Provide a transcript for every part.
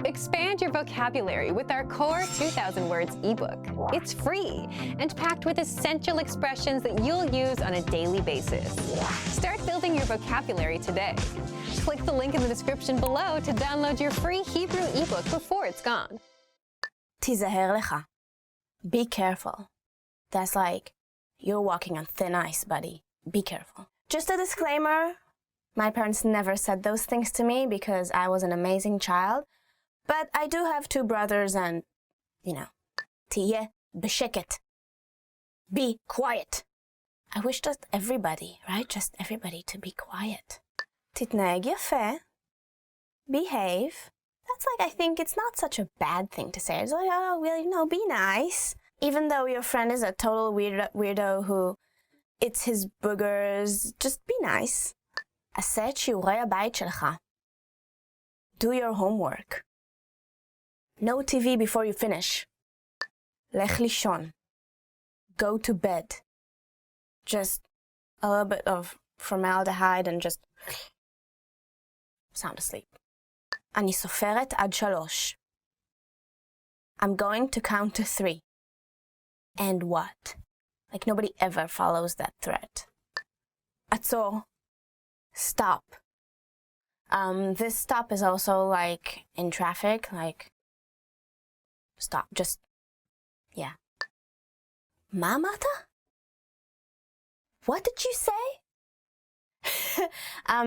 Expand your vocabulary with our Core 2,000 Words ebook. It's free and packed with essential expressions that you'll use on a daily basis. Start building your vocabulary today. Click the link in the description below to download your free Hebrew ebook before it's gone. תיזהר לך. Be careful. That's like, you're walking on thin ice, buddy. Be careful. Just a disclaimer, my parents never said those things to me because I was an amazing child. But I do have two brothers and, תהיה בשקט. Be quiet. I wish just everybody, right? Just everybody to be quiet. תתנהג יפה. Behave. That's like, I think it's not such a bad thing to say. It's like, oh, well, be nice. Even though your friend is a total weirdo who eats his boogers, just be nice. עשה את שיעורי הבית שלך. Do your homework. No TV before you finish. לך לישון. Go to bed. Just a little bit of formaldehyde and just sound asleep. אני סופרת עד 3. I'm going to count to 3. And what? Like nobody ever follows that threat. עצור. Stop. This stop is also like in traffic, like stop, just, yeah. מה אמרת? What did you say?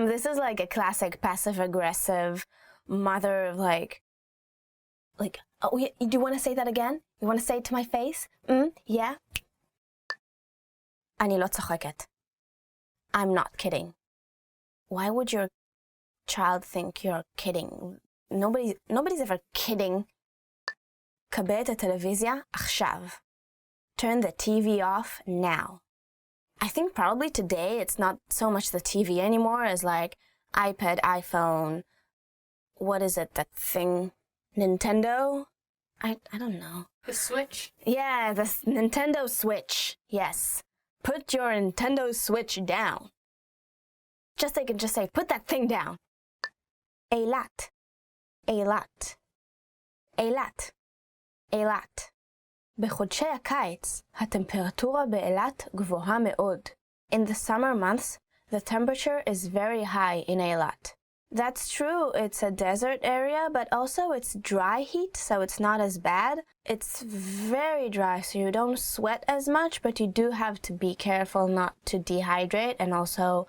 This is like a classic passive-aggressive mother of like, oh, do you want to say that again? You want to say it to my face? Yeah? אני לא צוחקת. I'm not kidding. Why would your child think you're kidding? Nobody's ever kidding. כבה את הטלוויזיה עכשיו. Turn the TV off now. I think probably today it's not so much the TV anymore as like iPad, iPhone, what is it, that thing? Nintendo? I don't know. The Switch? Yeah, the Nintendo Switch. Yes. Put your Nintendo Switch down. Just they can just say, put that thing down. אילת. אילת. אילת. אילת. בחודשי הקיץ, הטמפרטורה באילת גבוהה מאוד. In the summer months, the temperature is very high in Eilat. That's true, it's a desert area, but also it's dry heat, so it's not as bad. It's very dry, so you don't sweat as much, but you do have to be careful not to dehydrate and also,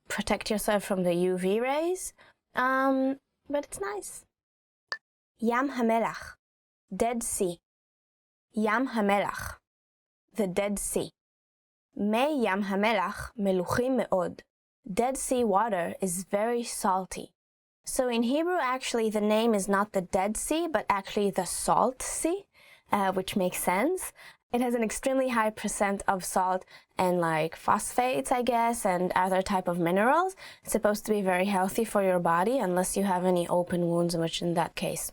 protect yourself from the UV rays. But it's nice. ים המלח, Dead Sea. ים המלח, the Dead Sea. מי ים המלח מלוחים מאוד. Dead Sea water is very salty. So in Hebrew, actually, the name is not the Dead Sea, but actually the Salt Sea, which makes sense. It has an extremely high percent of salt and like phosphates, I guess, and other type of minerals. It's supposed to be very healthy for your body, unless you have any open wounds, which in that case,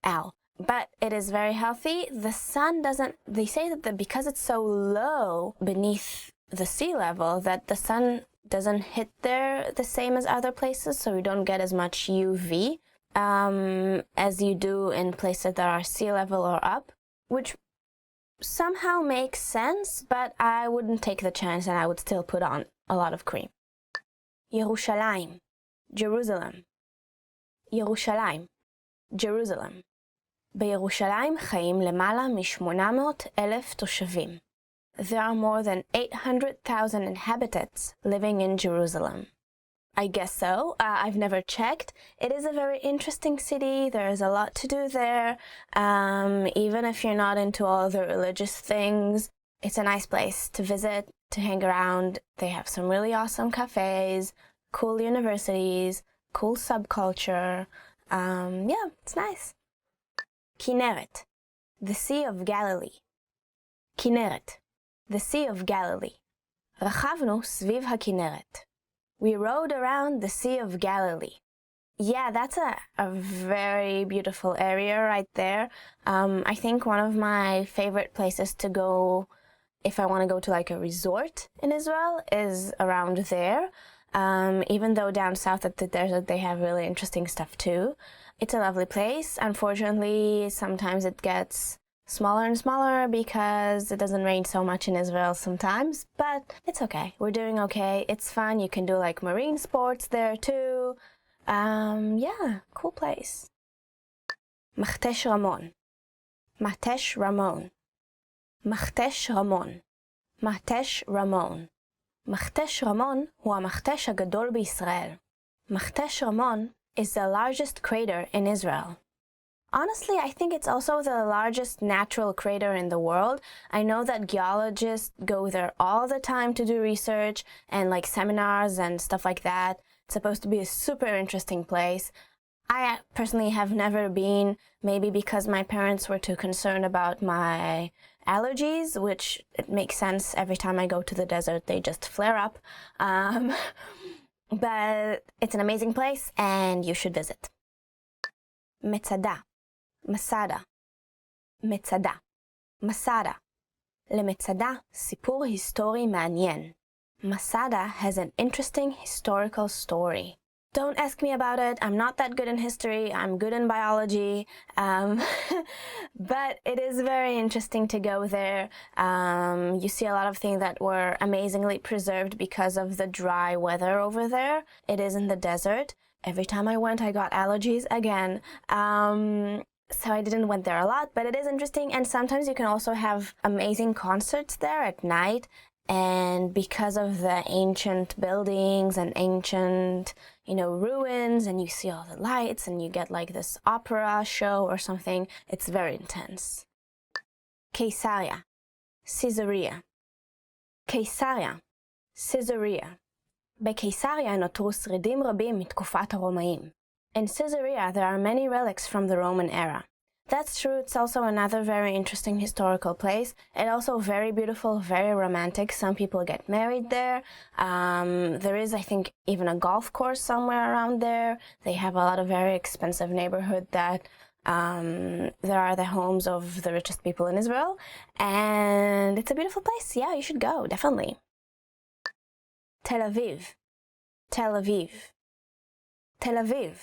ow. But it is very healthy. The sun doesn't, they say that because it's so low beneath the sea level, that the sun doesn't hit there the same as other places, so you don't get as much UV as you do in places that are sea level or up, which somehow makes sense, but I wouldn't take the chance and I would still put on a lot of cream. ירושלים, Jerusalem. ירושלים, Jerusalem. בירושלים חיים למעלה מ-800,000 תושבים. There are more than 800,000 inhabitants living in Jerusalem. I guess so. I've never checked. It is a very interesting city. There is a lot to do there. Even if you're not into all the religious things, it's a nice place to visit, to hang around. They have some really awesome cafes, cool universities, cool subculture. Yeah, it's nice. כנרת, the Sea of Galilee. כנרת, the Sea of Galilee. רכבנו סביב הכנרת. We rode around the Sea of Galilee. Yeah, that's a very beautiful area right there. I think one of my favorite places to go if I want to go to like a resort in Israel is around there. Even though down south at the desert they have really interesting stuff too. It's a lovely place. Unfortunately, sometimes it gets smaller and smaller because it doesn't rain so much in Israel sometimes, but it's okay. We're doing okay. It's fun. You can do like marine sports there too. Yeah, cool place. מכתש רמון. מכתש רמון. מכתש רמון. מכתש רמון. מכתש רמון הוא המכתש הגדול בישראל. מכתש רמון is the largest crater in Israel. Honestly, I think it's also the largest natural crater in the world. I know that geologists go there all the time to do research and like seminars and stuff like that. It's supposed to be a super interesting place. I personally have never been, maybe because my parents were too concerned about my allergies, which it makes sense. Every time I go to the desert, they just flare up. But it's an amazing place and you should visit. Masada. Masada. Masada. Masada. למצדה סיפור היסטורי מעניין. Masada has an interesting historical story. Don't ask me about it. I'm not that good in history. I'm good in biology. But it is very interesting to go there. You see a lot of things that were amazingly preserved because of the dry weather over there. It is in the desert. Every time I went, I got allergies again. So I didn't went there a lot, but it is interesting. And sometimes you can also have amazing concerts there at night. And because of the ancient buildings and ancient, ruins, and you see all the lights and you get like this opera show or something, it's very intense. Caesarea, Caesarea. Caesarea, Caesarea. בקיסריה נותרו שרידים רבים מתקופת הרומאים. In Caesarea, there are many relics from the Roman era. That's true, it's also another very interesting historical place. It's also very beautiful, very romantic. Some people get married there. There is, I think, even a golf course somewhere around there. They have a lot of very expensive neighborhood that there are the homes of the richest people in Israel. And it's a beautiful place. Yeah, you should go, definitely. Tel Aviv. Tel Aviv. Tel Aviv.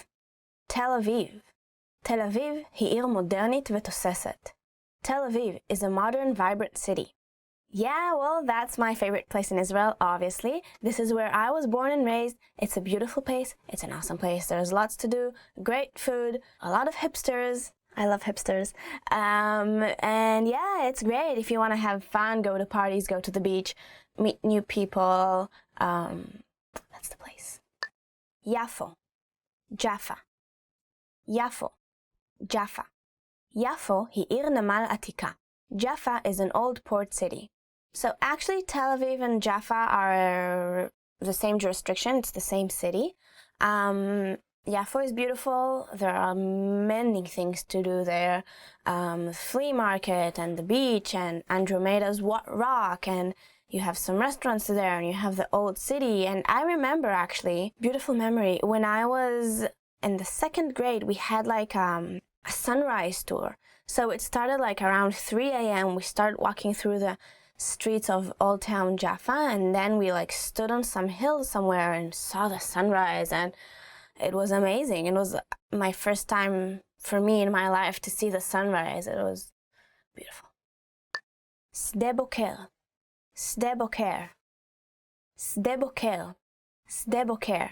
Tel Aviv. Tel Aviv היא עיר מודרנית ותוססת. Tel Aviv is a modern, vibrant city. Yeah, well, that's my favorite place in Israel, obviously. This is where I was born and raised. It's a beautiful place. It's an awesome place. There's lots to do, great food, a lot of hipsters. I love hipsters. And yeah, it's great. If you want to have fun, go to parties, go to the beach, meet new people. That's the place. Yafo. Jaffa. Yafo. Jaffa. Yafo היא עיר נמל עתיקה. Jaffa is an old port city. So actually Tel Aviv and Jaffa are the same jurisdiction. It's the same city. Yafo is beautiful. There are many things to do there. Flea market and the beach and Andromeda's rock, and you have some restaurants there and you have the old city. And I remember actually, beautiful memory, when I was in the second grade, we had like a sunrise tour. So it started like around 3 a.m. We started walking through the streets of Old Town Jaffa, and then we like stood on some hill somewhere and saw the sunrise, and it was amazing. It was my first time for me in my life to see the sunrise. It was beautiful. Sde Boker. Sde Boker. Sde Boker. Sde Boker.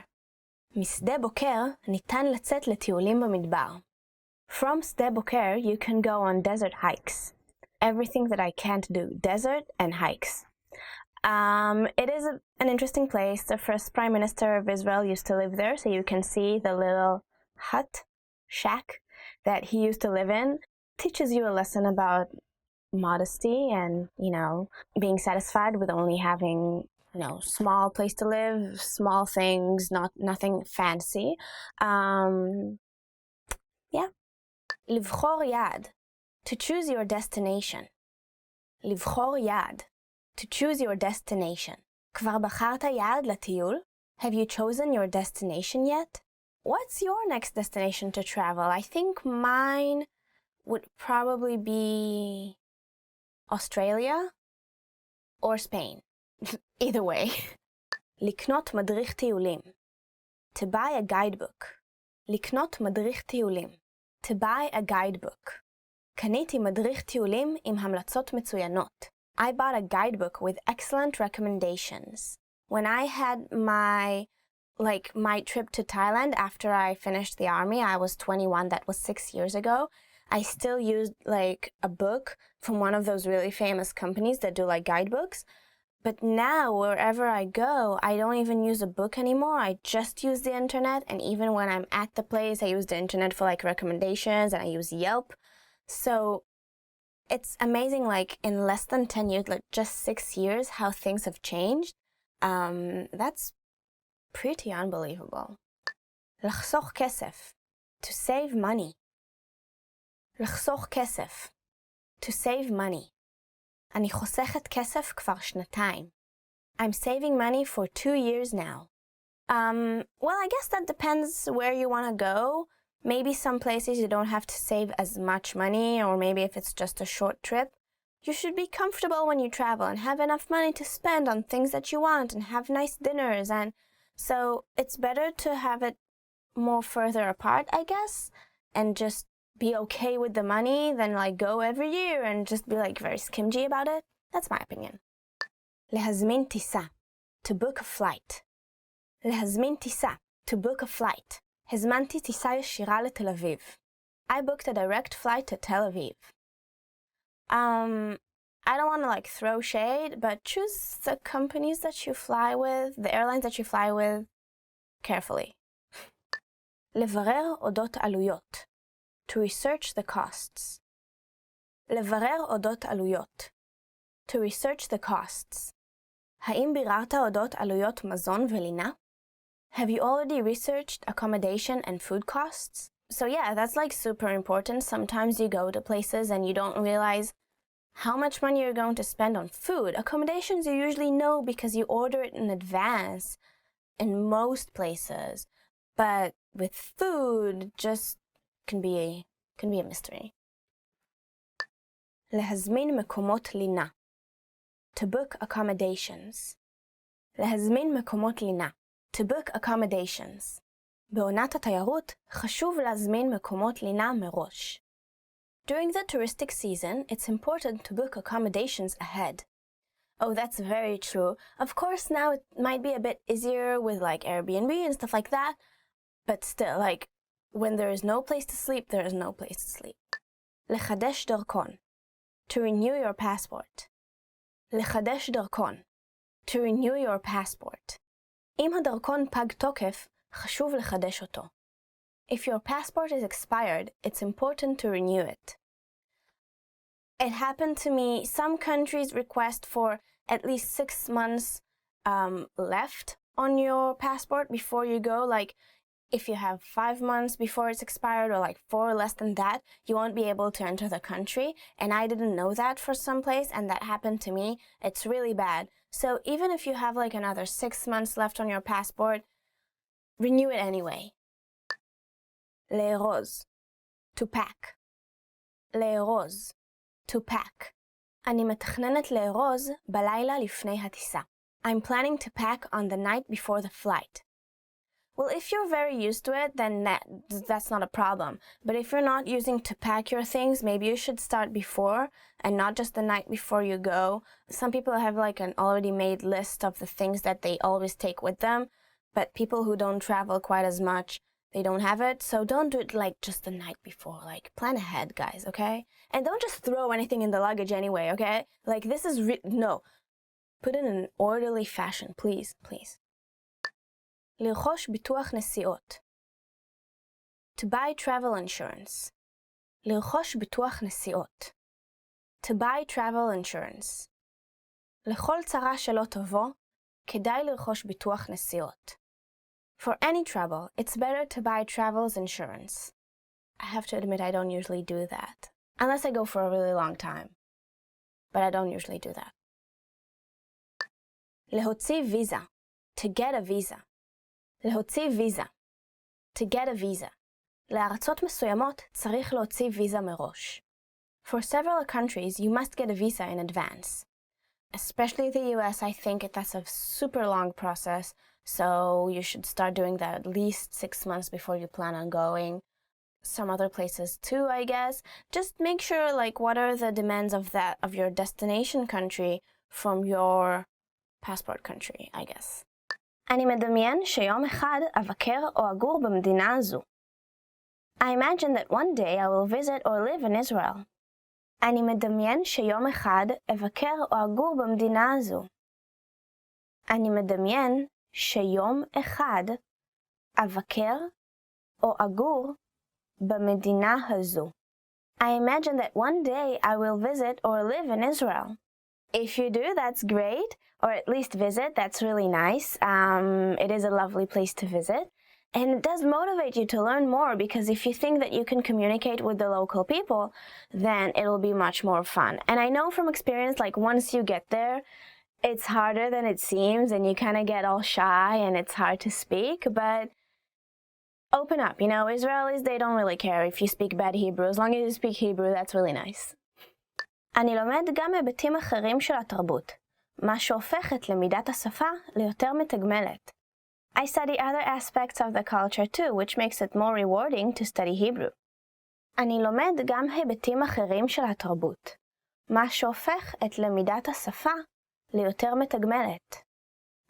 משדה בוקר ניתן לצאת לטיולים במדבר. From Sde Boker, you can go on desert hikes. Everything that I can't do, desert and hikes. It is an interesting place. The first Prime Minister of Israel used to live there, so you can see the little hut, shack, that he used to live in. Teaches you a lesson about modesty and, being satisfied with only having small place to live, small things, nothing fancy. Yeah. לבחור יעד, to choose your destination. לבחור יעד, to choose your destination. כבר בחרת יעד לטיול? Have you chosen your destination yet? What's your next destination to travel? I think mine would probably be Australia or Spain. Either way. לקנות מדריך טיולים. To buy a guidebook. לקנות מדריך טיולים. To buy a guidebook. קניתי מדריך טיולים עם המלצות מצוינות. I bought a guidebook with excellent recommendations. When I had my trip to Thailand after I finished the army, I was 21, that was 6 years ago. I still used a book from one of those really famous companies that do guidebooks. But now, wherever I go, I don't even use a book anymore. I just use the internet, and even when I'm at the place, I use the internet for recommendations, and I use Yelp. So it's amazing, in less than 10 years, just 6 years, how things have changed. That's pretty unbelievable. לחסוך כסף. To save money. לחסוך כסף. To save money. אני חוסכת כסף כבר שנתיים. I'm saving money for 2 years now. Well, I guess that depends where you want to go. Maybe some places you don't have to save as much money, or maybe if it's just a short trip. You should be comfortable when you travel and have enough money to spend on things that you want and have nice dinners. And so it's better to have it more further apart, I guess, and just be okay with the money than go every year and just be very stingy about it. That's my opinion. להזמין טיסה. To book a flight. להזמין טיסה. To book a flight. הזמנתי טיסה ישירה לתל אביב. I booked a direct flight to Tel Aviv. I don't want to throw shade, but choose the companies that you fly with, the airlines that you fly with, carefully. לברר אודות עלויות. To research the costs. לברר אודות עלויות. To research the costs. האם ביררת אודות עלויות מזון ולינה? Have you already researched accommodation and food costs? So yeah, that's super important. Sometimes you go to places and you don't realize how much money you're going to spend on food. Accommodations you usually know because you order it in advance in most places. But with food, just can be a mystery. להזמין מקומות לינה. To book accommodations. להזמין מקומות לינה. To book accommodations. בעונת התיירות חשוב להזמין מקומות לינה מראש. During the touristic season, it's important to book accommodations ahead. Oh, that's very true. Of course, now it might be a bit easier with Airbnb and stuff like that, but still, when there is no place to sleep, there is no place to sleep. לחדש דרכון. To renew your passport. לחדש דרכון. To renew your passport. אם הדרכון פג תוקף, חשוב לחדש אותו. If your passport is expired, it's important to renew it. It happened to me. Some countries request for at least 6 months left on your passport before you go. If you have 5 months before it's expired, or 4 less than that, you won't be able to enter the country. And I didn't know that for some place, and that happened to me. It's really bad. So even if you have another 6 months left on your passport, renew it anyway. לארוז. To pack. לארוז. To pack. אני מתכננת לארוז בלילה לפני הטיסה. I'm planning to pack on the night before the flight. Well, if you're very used to it, then that's not a problem. But if you're not using to pack your things, maybe you should start before and not just the night before you go. Some people have an already made list of the things that they always take with them, but people who don't travel quite as much, they don't have it. So don't do it just the night before. Plan ahead, guys, okay? And don't just throw anything in the luggage anyway, okay? This is no. Put it in an orderly fashion, please, please. לרכוש ביטוח נסיעות. To buy travel insurance. לרכוש ביטוח נסיעות. To buy travel insurance. לכל צרה שלא תבוא, כדאי לרכוש ביטוח נסיעות. For any trouble, it's better to buy travel's insurance. I have to admit I don't usually do that. Unless I go for a really long time. But I don't usually do that. להוציא ויזה. To get a visa. להוציא ויזה. To get a visa. לארצות מסוימות צריך להוציא ויזה מראש. For several countries, you must get a visa in advance. Especially the US, I think that's a super long process, so you should start doing that at least 6 months before you plan on going. Some other places too, I guess. Just make sure, like, what are the demands of your destination country from your passport country, I guess. אני מדמיין שיום אחד אבקר או אגור במדינה הזו. I imagine that one day I will visit or live in Israel. אני מדמיין שיום אחד אבקר או אגור במדינה הזו. אני מדמיין שיום אחד אבקר או אגור במדינה הזו. I imagine that one day I will visit or live in Israel. If you do, that's great, or at least visit, that's really nice. It is a lovely place to visit. And it does motivate you to learn more, because if you think that you can communicate with the local people, then it'll be much more fun. And I know from experience, like, once you get there, it's harder than it seems, and you kind of get all shy, and it's hard to speak, but open up. You know, Israelis, they don't really care if you speak bad Hebrew. As long as you speak Hebrew, that's really nice. אני לומד גם היבטים אחרים של התרבות, מה שהופך את למידת השפה ליותר מתגמלת. I study other aspects of the culture too, which makes it more rewarding to study Hebrew. אני לומד גם היבטים אחרים של התרבות, מה שהופך את למידת השפה ליותר מתגמלת.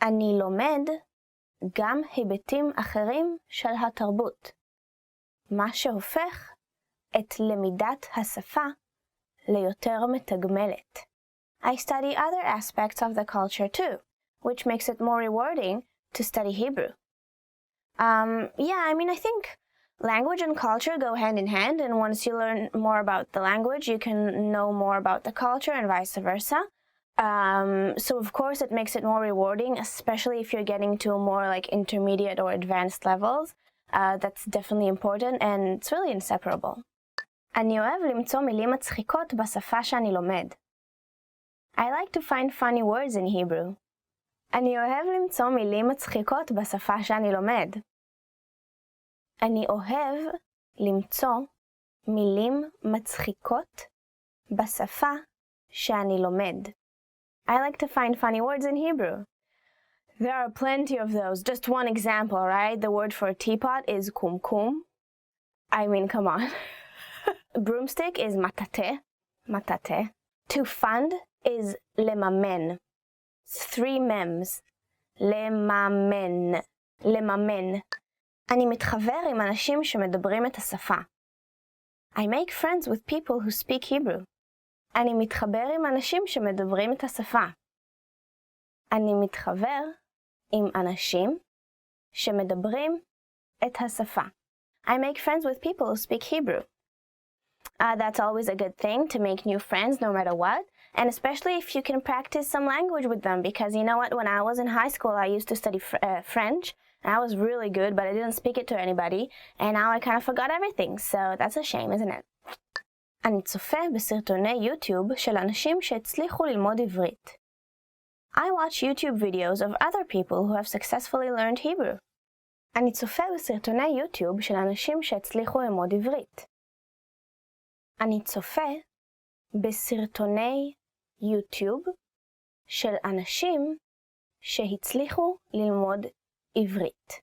אני לומד גם היבטים אחרים של התרבות, מה שהופך את למידת השפה ליותר מתגמלת. I study other aspects of the culture too, which makes it more rewarding to study Hebrew. Yeah, I mean, I think language and culture go hand in hand, and once you learn more about the language, you can know more about the culture and vice versa. So of course it makes it more rewarding, especially if you're getting to more like intermediate or advanced levels. That's definitely important, and it's really inseparable. אני אוהב למצוא מילים מצחיקות בשפה שאני לומד. I like to find funny words in Hebrew. אני אוהב למצוא מילים מצחיקות בשפה שאני לומד. אני אוהב למצוא מילים מצחיקות בשפה שאני לומד. I like to find funny words in Hebrew. There are plenty of those. Just one example, right? The word for teapot is kumkum. I mean, come on. Broomstick is matate. Matate. To fund is lemamen. It's 3 mems. lemamen. lemamen. אני מתחבר עם אנשים שמדברים את השפה. I make friends with people who speak Hebrew. אני מתחבר עם אנשים שמדברים את השפה. אני מתחבר עם אנשים שמדברים את השפה. I make friends with people who speak Hebrew. That's always a good thing, to make new friends no matter what, and especially if you can practice some language with them, because you know what, when I was in high school I used to study French, and I was really good, but I didn't speak it to anybody, and now I kind of forgot everything, so that's a shame, isn't it? אני צופה בסרטוני יוטיוב של אנשים שהצליחו ללמוד עברית. I watch YouTube videos of other people who have successfully learned Hebrew. אני צופה בסרטוני יוטיוב של אנשים שהצליחו ללמוד עברית. אני צופה בסרטוני יוטיוב של אנשים שהצליחו ללמוד עברית.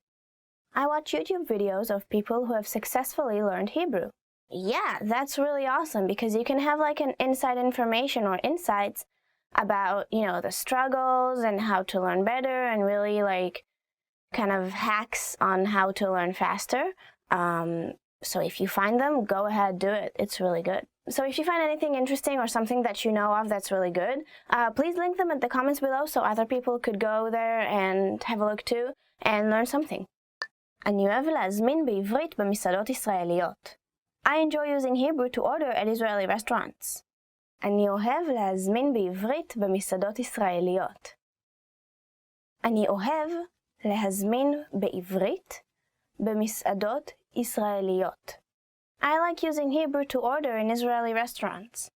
I watch YouTube videos of people who have successfully learned Hebrew. Yeah, that's really awesome, because you can have like an inside information or insights about, you know, the struggles and how to learn better, and really like kind of hacks on how to learn faster. So if you find them, go ahead, do it. It's really good. So if you find anything interesting or something that you know of that's really good, please link them in the comments below so other people could go there and have a look too and learn something. אני אוהב להזמין בעברית במסעדות ישראליות. I enjoy using Hebrew to order at Israeli restaurants. אני אוהב להזמין בעברית במסעדות ישראליות. אני אוהב להזמין בעברית במסעדות ישראליות. I like using Hebrew to order in Israeli restaurants.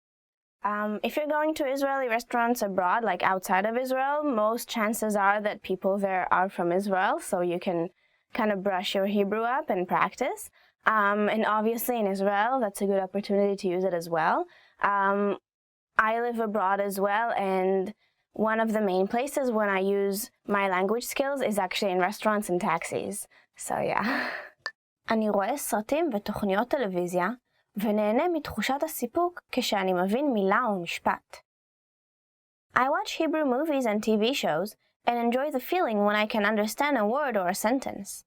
If you're going to Israeli restaurants abroad, like outside of Israel, most chances are that people there are from Israel, so you can kind of brush your Hebrew up and practice. And obviously in Israel, that's a good opportunity to use it as well. I live abroad as well, and one of the main places when I use my language skills is actually in restaurants and taxis. So yeah. אני רואה סרטים ותוכניות טלוויזיה ונהנה מתחושת הסיפוק כשאני מבין מילה או משפט. I watch Hebrew movies and TV shows and enjoy the feeling when I can understand a word or a sentence.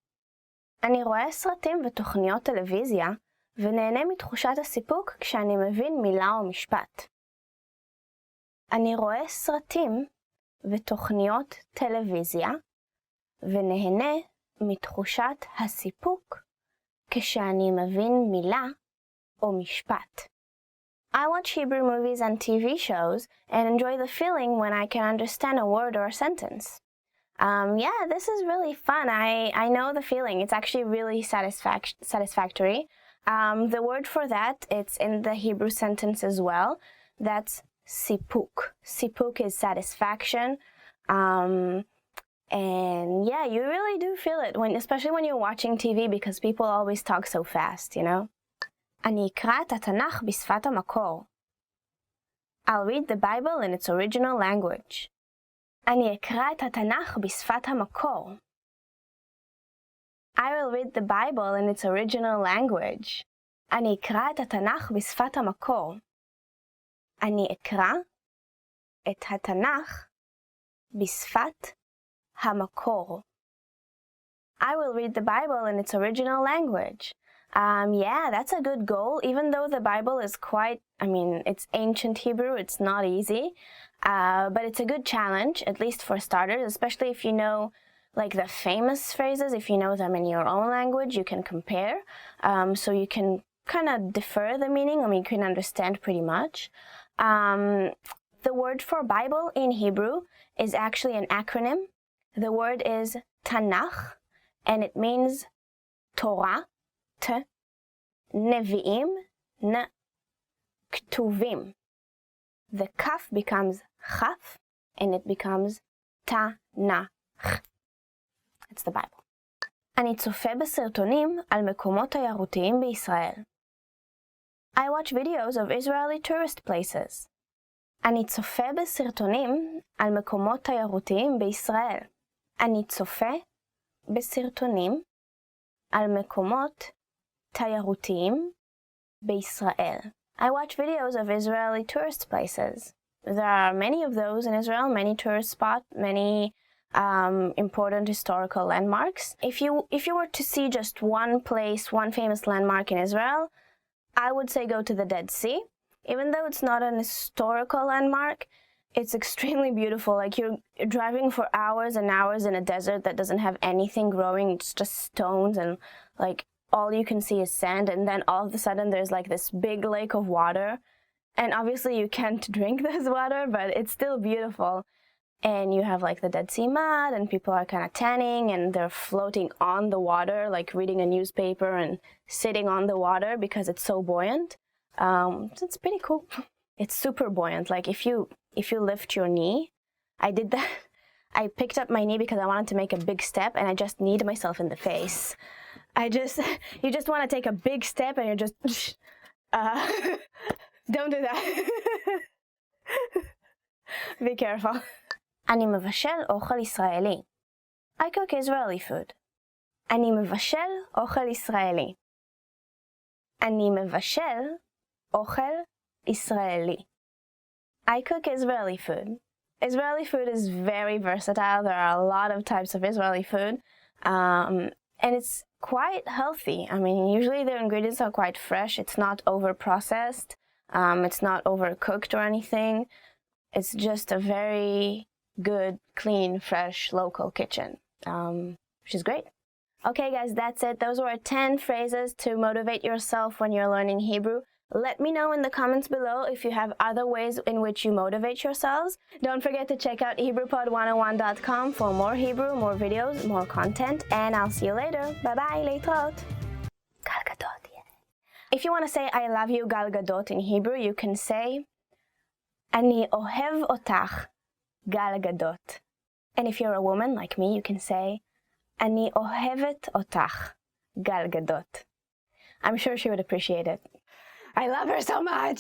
אני רואה סרטים ותוכניות טלוויזיה ונהנה מתחושת הסיפוק כשאני מבין מילה או משפט. אני רואה סרטים ותוכניות טלוויזיה ונהנה מתחושת הסיפוק כשאני מבין מילה או משפט. I watch Hebrew movies and TV shows and enjoy the feeling when I can understand a word or a sentence. Yeah, this is really fun. I know the feeling. It's actually really satisfactory. The word for that, it's in the Hebrew sentence as well. That's sipuk. Sipuk is satisfaction. And yeah, you really do feel it, especially when you're watching TV, because people always talk so fast, you know? אני אקרא את התנ"ך בשפת המקור. I'll read the Bible in its original language. אני אקרא את התנ"ך בשפת המקור. I will read the Bible in its original language. אני אקרא את התנ"ך בשפת המקור. אני אקרא את התנ"ך בשפת המקור. I will read the Bible in its original language. Yeah, that's a good goal, even though the Bible is it's ancient Hebrew, it's not easy, but it's a good challenge, at least for starters, especially if you know like the famous phrases, if you know them in your own language, you can compare, so you can kind of defer the meaning, you can understand pretty much. The word for Bible in Hebrew is actually an acronym. The word is Tanakh, and it means Torah, T, Nevi'im, N, Ktuvim. The Kaf becomes Chaf, and it becomes Tanakh. It's the Bible. אני צופה בסרטונים על מקומות תיירותיים בישראל. I watch videos of Israeli tourist places. אני צופה בסרטונים על מקומות תיירותיים בישראל. אני צופה בסרטונים על מקומות תיירותיים בישראל. I watch videos of Israeli tourist places. There are many of those in Israel, many tourist spots, many important historical landmarks. If you were to see just one place, one famous landmark in Israel, I would say go to the Dead Sea. Even though it's not an historical landmark, it's extremely beautiful. Like you're driving for hours and hours in a desert that doesn't have anything growing. It's just stones and like all you can see is sand. And then all of a sudden there's like this big lake of water. And obviously you can't drink this water, but it's still beautiful. And you have like the Dead Sea mud and people are kind of tanning and they're floating on the water, like reading a newspaper and sitting on the water because it's so buoyant. So it's pretty cool. It's super buoyant. Like if you lift your knee, I did that. I picked up my knee because I wanted to make a big step and I just kneed myself in the face. You just want to take a big step and you're just, don't do that. Be careful. אני מבשל אוכל ישראלי. I cook Israeli food. אני מבשל אוכל ישראלי. אני מבשל אוכל ישראלי. I cook Israeli food. Israeli food is very versatile. There are a lot of types of Israeli food. And it's quite healthy. I mean, usually the ingredients are quite fresh. It's not over-processed. It's not overcooked or anything. It's just a very good, clean, fresh, local kitchen, which is great. Okay, guys, that's it. Those were 10 phrases to motivate yourself when you're learning Hebrew. Let me know in the comments below if you have other ways in which you motivate yourselves. Don't forget to check out HebrewPod101.com for more Hebrew, more videos, more content, and I'll see you later. Bye-bye, להתראות. Gal Gadot, yeah. If you want to say I love you, Gal Gadot, in Hebrew, you can say אני אוהב אותך, Gal Gadot. And if you're a woman like me, you can say אני אוהבת אותך, Gal Gadot. I'm sure she would appreciate it. I love her so much!